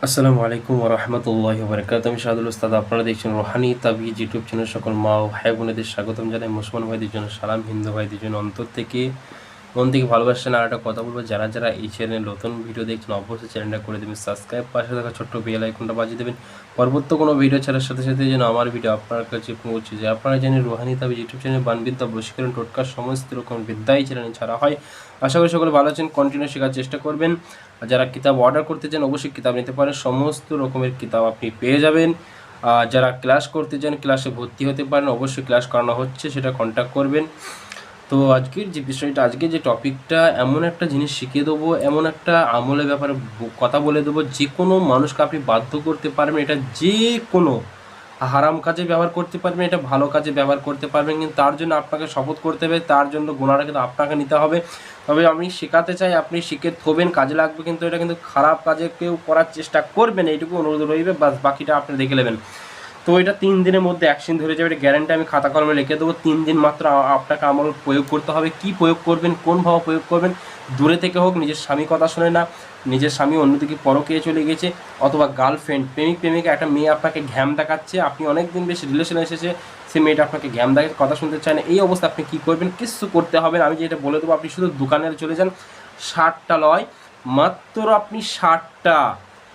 আসসালামু আলাইকুম ওয়া রাহমাতুল্লাহি ওয়া বারাকাতুহু। আমি শাহাদুল উস্তাদ। আপনারা দেখছেন রুহানি তাবিজ ইউটিউব চ্যানেল। সকল মা ও ভাই বোনেদের স্বাগতম জানাই। মুসলমান ভাইদের জন্য সালাম, হিন্দু ভাইদের জন্য অন্তর থেকে মন থেকে ভালোবাসেন। আর একটা কথা বলবো, যারা যারা এই চ্যানেলে নতুন ভিডিও দেখছেন অবশ্যই চ্যানেলটা করে দেবেন সাবস্ক্রাইব, পাশে থাকা ছোট্ট বেল আইকনটা বাজিয়ে দেবেন। পরবর্তী কোনো ভিডিও ছাড়ার সাথে সাথে যেন আমার ভিডিও আপনার কাছে পৌঁছে যায়। আপনারা জানেন রুহানি তাবিজ ইউটিউব চ্যানেলে বানবিদ্যা, বশীকরণ, টোটকা সমস্ত রকম বিদ্যাই চ্যানেলে ছাড়া হয়। আশা করি সকলে ভালো আছেন, কন্টিনিউ শেখার চেষ্টা করবেন। আর যারা কিতাব অর্ডার করতে চান অবশ্যই কিতাব নিতে পারেন, সমস্ত রকমের কিতাব আপনি পেয়ে যাবেন। আর যারা ক্লাস করতে চান ক্লাসে ভর্তি হতে পারেন, অবশ্যই ক্লাস করানো হচ্ছে, সেটা কন্ট্যাক্ট করবেন। তো আজকের যে বিষয়টা, আজকে যে টপিকটা, এমন একটা জিনিস শিখিয়ে দেবো, এমন একটা আমলের ব্যাপারে কথা বলে দেবো, যে কোনো মানুষকে আপনি বাধ্য করতে পারবেন। এটা যে কোনো হারাম কাজে ব্যবহার করতে পারবেন, এটা ভালো কাজে ব্যবহার করতে পারবেন, কিন্তু তার জন্য আপনাকে শপথ করতে হবে, তার জন্য গুনাহটা কিন্তু আপনাকে নিতে হবে। তবে আমি শেখাতে চাই, আপনি শিখে থবেন, কাজে লাগবে, কিন্তু এটা কিন্তু খারাপ কাজে কেউ করার চেষ্টা করবেন, এইটুকু অনুরোধ রইবে। বাস বাকিটা আপনি দেখে নেবেন। তো এটা 3 দিনের মধ্যে অ্যাকশন ধরে যাবে, এটা গ্যারান্টি আমি খাতা কলমে লিখে দেবো। 3 দিন মাত্র আপনাকে আমল প্রয়োগ করতে হবে। কি প্রয়োগ করবেন, কোনভাবে প্রয়োগ করবেন? দূরে থেকে হোক, নিজের স্বামী কথা শোনে না, নিজের স্বামী অন্যদিকে পরকীয়ায় চলে গেছে, অথবা গার্লফ্রেন্ড, প্রেমিকা একটা মেয়ে আপনাকে ঘ্যাম দেখাচ্ছে, আপনি অনেক দিন বেশি রিলেশনে এসেছে, সে মেয়েটা আপনাকে ঘ্যাম দেখাচ্ছে, কথা শুনতে চায় না, এই অবস্থা আপনি কী করবেন? কিছু করতে হবে না, আমি যেটা বলে দেবো। আপনি শুধু দোকানে চলে যান, 60টা লয়, মাত্র আপনি 60টা,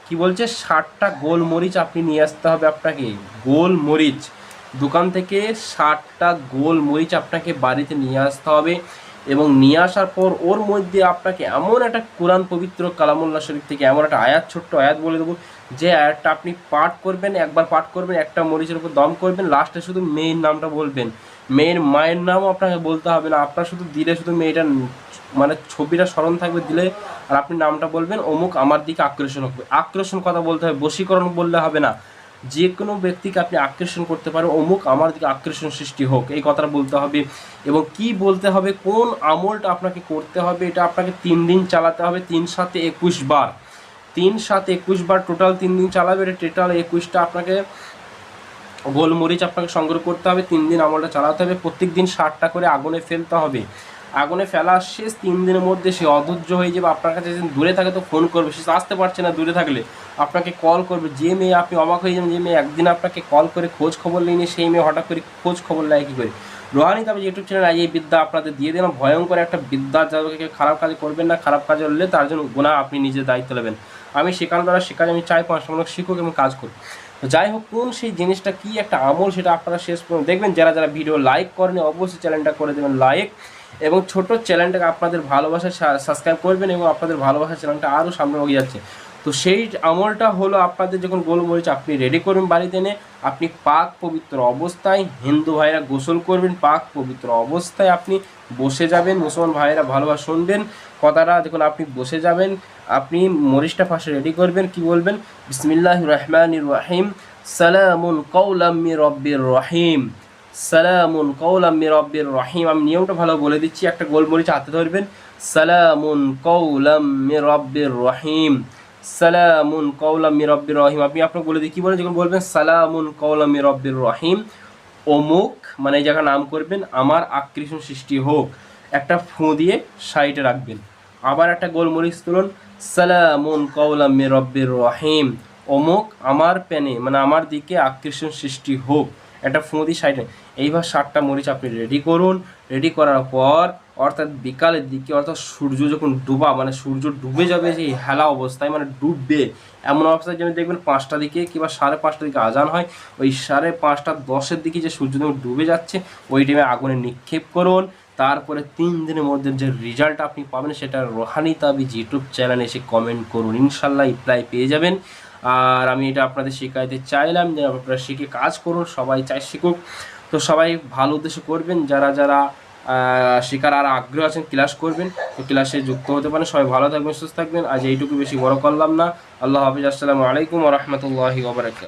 কি বলছে, 60টা গোলমরিচ আপনি নিয়ে আসতে হবে। আপনাকে গোলমরিচ দোকান থেকে 60টা গোলমরিচ আপনাকে বাড়িতে নিয়ে আসতে হবে, এবং নিয়ে আসার পর ওর মধ্যে আপনাকে এমন একটা কোরআন পবিত্র কালামুল্লাহ শরীফ থেকে এমন একটা আয়াত, ছোট্ট আয়াত বলে দেবো, যে আয়াতটা আপনি পাঠ করবেন, একবার পাঠ করবেন, একটা মরিচের উপর দম করবেন, লাস্টে শুধু মেয়ের নামটা বলবেন, মেয়ের মায়ের নামও আপনাকে বলতে হবে না, আপনার শুধু দিলে শুধু মেয়েটার মানে ছবিটা স্মরণ থাকবে দিলে, আর আপনি নামটা বলবেন, অমুক আমার দিকে আকর্ষণ হবে। আকর্ষণ কথা বলতে হবে, বশীকরণ বললে হবে না। যে কোনো ব্যক্তিকে আপনি আকর্ষণ করতে পারেন, অমুক আমার দিকে আকর্ষণ সৃষ্টি হোক, এই কথাটা বলতে হবে। এবং কি বলতে হবে, কোন আমলটা আপনাকে করতে হবে, এটা আপনাকে 3 দিন চালাতে হবে। 3 7 21 বার, 3 7 21 বার টোটাল 3 দিন চালাবে। এটা টোটাল 21টা আপনাকে গোলমরিচ আপনাকে সংগ্রহ করতে হবে। 3 দিন আমলটা চালাতে হবে। প্রত্যেক দিন 60টা করে আগুনে ফেলতে হবে। আগুনে ফেলা শেষ 3 দিনের মধ্যে সে অধৈর্য হয়ে যাবে, আপনার কাছে যদি দূরে থাকে তো ফোন করবে, সে আসতে পারছে না, দূরে থাকলে আপনাকে কল করবে। যে মেয়ে, আপনি অবাক হয়ে যাবেন, যে মেয়ে একদিন আপনাকে কল করে খোঁজ খবর নিয়ে, সেই মেয়ে হঠাৎ করে খোঁজ খবর নেয় কী করে? রুহানি তাবিজ ইউটিউব চ্যানেল এই বিদ্যা আপনাদের দিয়ে দিলাম, ভয়ঙ্কর একটা বিদ্যা, যাদেরকে খারাপ কাজ করবেন না, খারাপ কাজ করলে তার জন্য গুনাহ আপনি নিজে দায়িত্ব নেবেন। আমি শেখানোর দ্বারা শেখাজ, আমি চাই 5টা মানুষ শিখুক এবং কাজ করুক। তো যাই হোক, কোন সেই জিনিসটা, কি একটা আমল, সেটা আপনারা শেষ পর্যন্ত দেখবেন। যারা যারা ভিডিও লাইক করেন অবশ্যই চ্যানেলটা করে দেবেন লাইক, এবং ছোট চ্যানেলটাকে আপনাদের ভালোবাসায় সাবস্ক্রাইব করবেন, এবং আপনাদের ভালোবাসার চ্যানেলটা আরও সামনে এগিয়ে যাচ্ছে। তো সেই আমলটা হলো, আপনাদের যখন গোলমরিচ আপনি রেডি করবেন বাড়িতে এনে, আপনি পাক পবিত্র অবস্থায়, হিন্দু ভাইরা গোসল করবেন, পাক পবিত্র অবস্থায় আপনি বসে যাবেন। মুসলমান ভাইরা ভালোভাবে শুনবেন কথাটা, দেখুন আপনি বসে যাবেন, আপনি মরিচটা ফার্স্টে রেডি করবেন। কি বলবেন? বিসমিল্লাহির রহমানির রহিম, সালামুন কাওলাম মির রব্বির রহিম, সালামুন কাওলাম মির রব্বির রহিম। আমি নিয়মটা ভালো বলে দিচ্ছি, একটা গোলমরিচ হাতে ধরবেন, সালামুন কাওলাম মির রব্বির রহিম, সালামুন কাওলাম মির রব্বির রহিম। আপনি আপনাকে বলে দিই, কী বলেন? যখন বলবেন সালামুন কাওলাম মির রব্বির রহিম, অমুক মানে এই জায়গায় নাম করবেন, আমার আকর্ষণ সৃষ্টি হোক, একটা ফু দিয়ে সাইডে রাখবেন। আবার একটা গোলমরিচ তুলুন, সালামুন কাওলাম মির রব্বির রহিম, অমুক আমার প্যানে মানে আমার দিকে আকর্ষণ সৃষ্টি হোক, একটা ফু দিয়ে সাইডে। এইবার 60টা মরিচ আপনি রেডি করুন। রেডি করার পর, অর্থাৎ বিকালের দিকে, অর্থাৎ সূর্য যখন ডুবা মানে সূর্য ডুবে যাবে, যে হেলা অবস্থায় মানে ডুববে, এমন অবস্থায় যেন দেখবেন 5টা দিকে কিংবা 5:30টার দিকে আজান হয়, ওই 5:30-10-এর দিকে যে সূর্য যখন ডুবে যাচ্ছে, ওই টাইমে আগুনে নিক্ষেপ করুন। তারপরে 3 দিনের মধ্যে যে রেজাল্ট আপনি পাবেন, সেটা রুহানি তাবিজ ইউটিউব চ্যানেলে এসে কমেন্ট করুন, ইনশাল্লাহ রিপ্লাই পেয়ে যাবেন। আর আমি এটা আপনাদের শেখাইতে চাইলাম যে আপনারা শিখে কাজ করুন, সবাই চাই শিখুক। তো সবাই ভালো উদ্দেশ্য করবেন, যারা যারা শেখার আর আগ্রহ আছেন ক্লাস করবেন, তো ক্লাসে যুক্ত হতে পারেন। সবাই ভালো থাকবেন, সুস্থ থাকবেন। আজ এইটুকু, বেশি বড় করলাম না। আল্লাহ হাফিজ, আসসালামু আলাইকুম ওয়া রাহমাতুল্লাহি ওয়া বারাকাতুহু।